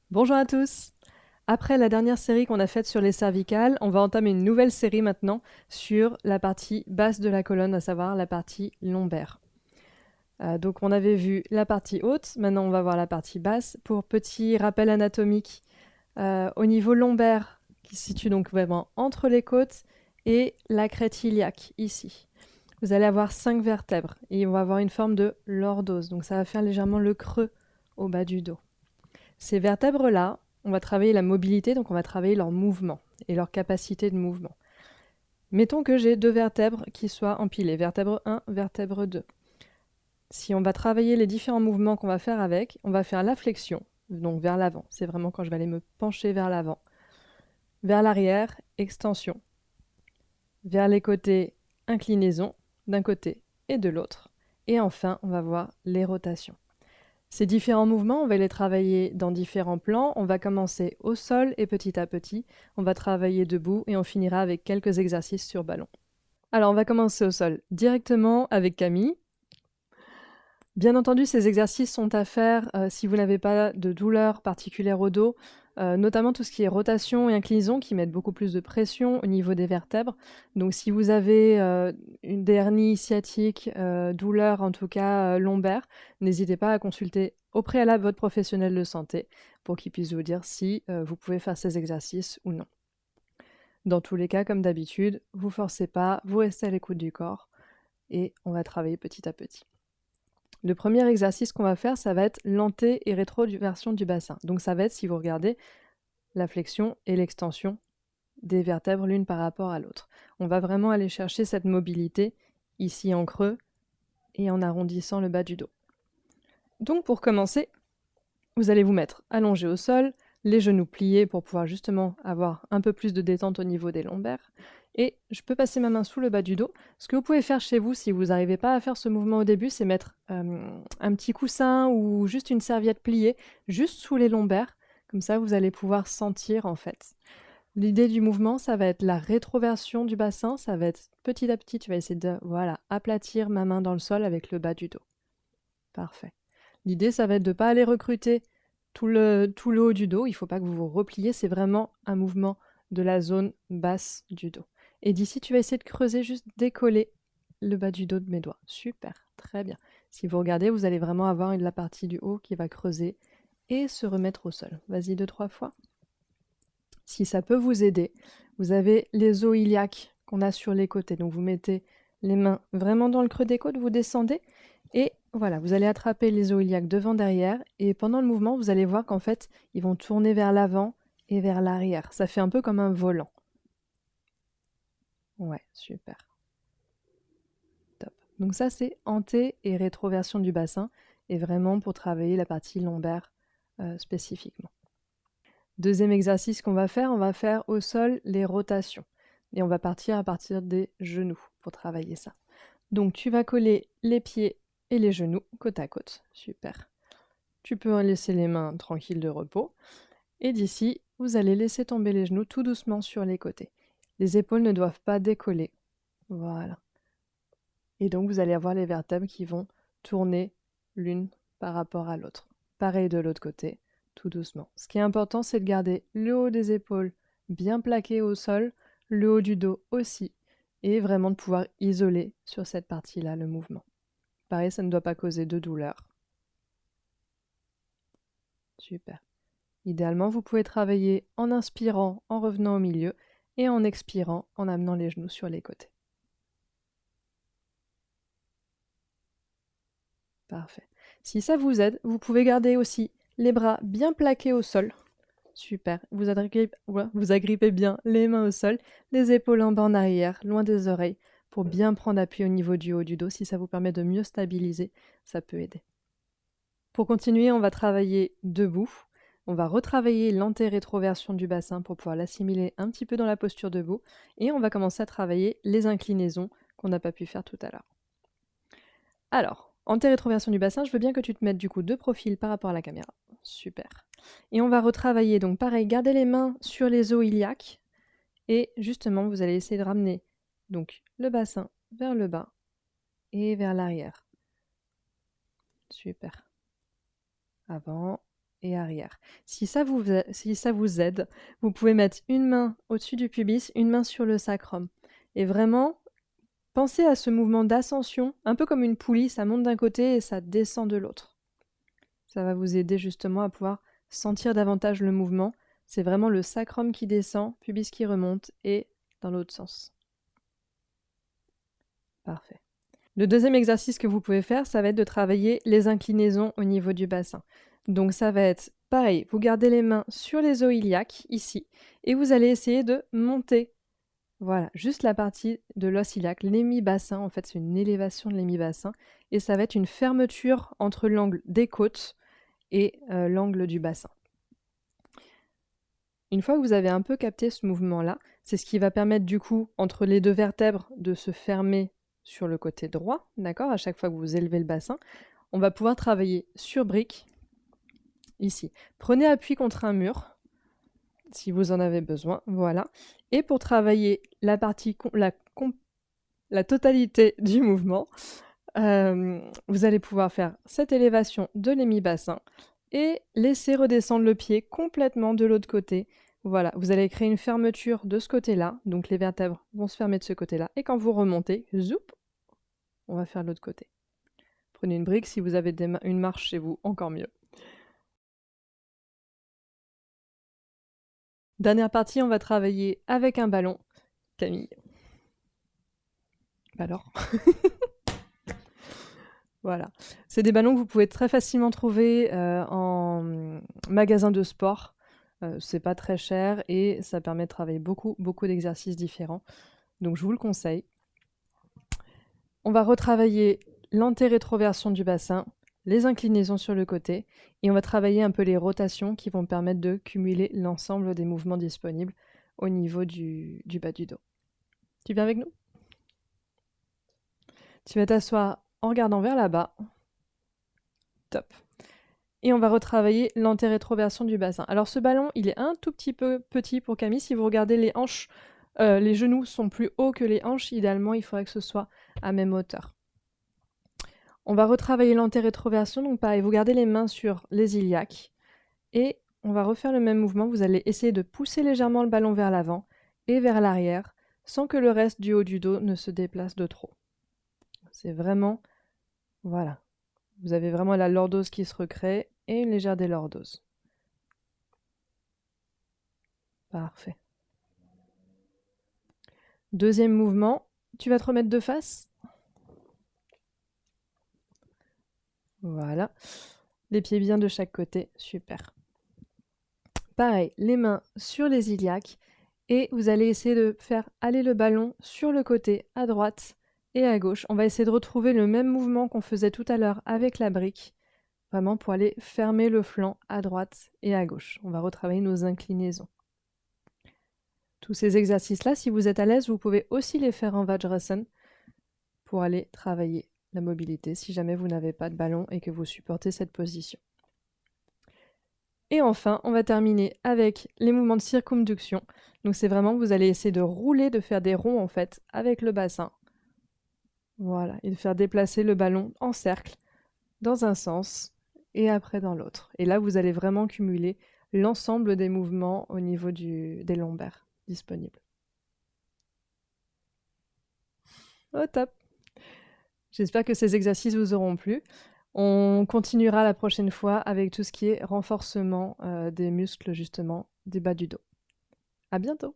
Bonjour à tous! Après la dernière série qu'on a faite sur les cervicales, on va entamer une nouvelle série maintenant sur la partie basse de la colonne, à savoir la partie lombaire. Donc on avait vu la partie haute, maintenant on va voir la partie basse. Pour petit rappel anatomique, au niveau lombaire, qui se situe donc vraiment entre les côtes et la crête iliaque, ici. Vous allez avoir 5 vertèbres et on va avoir une forme de lordose, donc ça va faire légèrement le creux au bas du dos. Ces vertèbres-là, on va travailler la mobilité, donc on va travailler leur mouvement et leur capacité de mouvement. Mettons que j'ai 2 vertèbres qui soient empilées, vertèbre 1, vertèbre 2. Si on va travailler les différents mouvements qu'on va faire avec, on va faire la flexion, donc vers l'avant. C'est vraiment quand je vais aller me pencher vers l'avant. Vers l'arrière, extension. Vers les côtés, inclinaison, d'un côté et de l'autre. Et enfin, on va voir les rotations. Ces différents mouvements, on va les travailler dans différents plans. On va commencer au sol et petit à petit, on va travailler debout et on finira avec quelques exercices sur ballon. Alors, on va commencer au sol directement avec Camille. Bien entendu, ces exercices sont à faire si vous n'avez pas de douleur particulière au dos, notamment tout ce qui est rotation et inclinaison qui mettent beaucoup plus de pression au niveau des vertèbres. Donc si vous avez une hernie sciatique, douleur en tout cas lombaire, n'hésitez pas à consulter au préalable votre professionnel de santé pour qu'il puisse vous dire si vous pouvez faire ces exercices ou non. Dans tous les cas, comme d'habitude, vous forcez pas, vous restez à l'écoute du corps et on va travailler petit à petit. Le premier exercice qu'on va faire, ça va être l'anté et rétroversion du bassin. Donc ça va être, si vous regardez, la flexion et l'extension des vertèbres l'une par rapport à l'autre. On va vraiment aller chercher cette mobilité ici en creux et en arrondissant le bas du dos. Donc pour commencer, vous allez vous mettre allongé au sol, les genoux pliés pour pouvoir justement avoir un peu plus de détente au niveau des lombaires. Et je peux passer ma main sous le bas du dos. Ce que vous pouvez faire chez vous, si vous n'arrivez pas à faire ce mouvement au début, c'est mettre un petit coussin ou juste une serviette pliée, juste sous les lombaires. Comme ça, vous allez pouvoir sentir en fait. L'idée du mouvement, ça va être la rétroversion du bassin. Ça va être petit à petit, tu vas essayer de aplatir ma main dans le sol avec le bas du dos. Parfait. L'idée, ça va être de ne pas aller recruter tout le haut du dos. Il ne faut pas que vous vous repliez. C'est vraiment un mouvement de la zone basse du dos. Et d'ici, tu vas essayer de creuser, juste décoller le bas du dos de mes doigts. Super, très bien. Si vous regardez, vous allez vraiment avoir la partie du haut qui va creuser et se remettre au sol. Vas-y 2-3 fois. Si ça peut vous aider, vous avez les os iliaques qu'on a sur les côtés. Donc vous mettez les mains vraiment dans le creux des côtes, vous descendez et voilà, vous allez attraper les os iliaques devant, derrière et pendant le mouvement, vous allez voir qu'en fait, ils vont tourner vers l'avant et vers l'arrière. Ça fait un peu comme un volant. Ouais, super. Top. Donc ça, c'est anté et rétroversion du bassin et vraiment pour travailler la partie lombaire spécifiquement. Deuxième exercice qu'on va faire, on va faire au sol les rotations. Et on va partir à partir des genoux pour travailler ça. Donc tu vas coller les pieds et les genoux côte à côte. Super. Tu peux laisser les mains tranquilles de repos. Et d'ici, vous allez laisser tomber les genoux tout doucement sur les côtés. Les épaules ne doivent pas décoller. Voilà. Et donc vous allez avoir les vertèbres qui vont tourner l'une par rapport à l'autre. Pareil de l'autre côté, tout doucement. Ce qui est important, c'est de garder le haut des épaules bien plaqué au sol, le haut du dos aussi, et vraiment de pouvoir isoler sur cette partie-là le mouvement. Pareil, ça ne doit pas causer de douleur. Super. Idéalement, vous pouvez travailler en inspirant, en revenant au milieu, et en expirant, en amenant les genoux sur les côtés. Parfait. Si ça vous aide, vous pouvez garder aussi les bras bien plaqués au sol. Super. Vous agrippez bien les mains au sol, les épaules en bas en arrière, loin des oreilles, pour bien prendre appui au niveau du haut du dos. Si ça vous permet de mieux stabiliser, ça peut aider. Pour continuer, on va travailler debout. On va retravailler l'anté-rétroversion du bassin pour pouvoir l'assimiler un petit peu dans la posture debout. Et on va commencer à travailler les inclinaisons qu'on n'a pas pu faire tout à l'heure. Alors, anté-rétroversion du bassin, je veux bien que tu te mettes du coup de profil par rapport à la caméra. Super. Et on va retravailler, donc pareil, gardez les mains sur les os iliaques. Et justement, vous allez essayer de ramener donc le bassin vers le bas et vers l'arrière. Super. Avant et arrière. Si ça vous aide, vous pouvez mettre une main au-dessus du pubis, une main sur le sacrum. Et vraiment, pensez à ce mouvement d'ascension, un peu comme une poulie, ça monte d'un côté et ça descend de l'autre. Ça va vous aider justement à pouvoir sentir davantage le mouvement. C'est vraiment le sacrum qui descend, pubis qui remonte et dans l'autre sens. Parfait. Le deuxième exercice que vous pouvez faire, ça va être de travailler les inclinaisons au niveau du bassin. Donc ça va être pareil, vous gardez les mains sur les os iliaques, ici, et vous allez essayer de monter. Voilà, juste la partie de l'os iliaque, l'hémi-bassin, en fait c'est une élévation de l'hémi-bassin, et ça va être une fermeture entre l'angle des côtes et l'angle du bassin. Une fois que vous avez un peu capté ce mouvement-là, c'est ce qui va permettre du coup, entre les deux vertèbres, de se fermer sur le côté droit, d'accord, à chaque fois que vous élevez le bassin. On va pouvoir travailler sur brique, ici. Prenez appui contre un mur, si vous en avez besoin, voilà. Et pour travailler la totalité du mouvement, vous allez pouvoir faire cette élévation de l'hémi-bassin et laisser redescendre le pied complètement de l'autre côté. Voilà, vous allez créer une fermeture de ce côté-là, donc les vertèbres vont se fermer de ce côté-là, et quand vous remontez, zoup, on va faire de l'autre côté. Prenez une brique, si vous avez une marche chez vous, encore mieux. Dernière partie, on va travailler avec un ballon. Camille. Alors Voilà. C'est des ballons que vous pouvez très facilement trouver en magasin de sport. C'est pas très cher et ça permet de travailler beaucoup d'exercices différents. Donc je vous le conseille. On va retravailler l'antérétroversion du bassin, les inclinaisons sur le côté et on va travailler un peu les rotations qui vont permettre de cumuler l'ensemble des mouvements disponibles au niveau du bas du dos. Tu viens avec nous? Tu vas t'asseoir en regardant vers là-bas. Top. Et on va retravailler l'antérétroversion du bassin. Alors ce ballon, il est un tout petit peu petit pour Camille. Si vous regardez les hanches, les genoux sont plus hauts que les hanches. Idéalement, il faudrait que ce soit à même hauteur. On va retravailler l'antérétroversion. Donc pareil, vous gardez les mains sur les iliaques. Et on va refaire le même mouvement. Vous allez essayer de pousser légèrement le ballon vers l'avant et vers l'arrière, sans que le reste du haut du dos ne se déplace de trop. C'est vraiment... Voilà. Vous avez vraiment la lordose qui se recrée et une légère délordose. Parfait. Deuxième mouvement, tu vas te remettre de face. Voilà. Les pieds bien de chaque côté, super. Pareil, les mains sur les iliaques et vous allez essayer de faire aller le ballon sur le côté à droite et à gauche. On va essayer de retrouver le même mouvement qu'on faisait tout à l'heure avec la brique, vraiment pour aller fermer le flanc à droite et à gauche. On va retravailler nos inclinaisons. Tous ces exercices-là, si vous êtes à l'aise, vous pouvez aussi les faire en Vajrasana pour aller travailler la mobilité si jamais vous n'avez pas de ballon et que vous supportez cette position. Et enfin, on va terminer avec les mouvements de circumduction. Donc c'est vraiment, vous allez essayer de rouler, de faire des ronds en fait avec le bassin. Voilà, et de faire déplacer le ballon en cercle dans un sens et après dans l'autre. Et là, vous allez vraiment cumuler l'ensemble des mouvements au niveau des lombaires disponibles. Au top! J'espère que ces exercices vous auront plu. On continuera la prochaine fois avec tout ce qui est renforcement des muscles justement du bas du dos. À bientôt!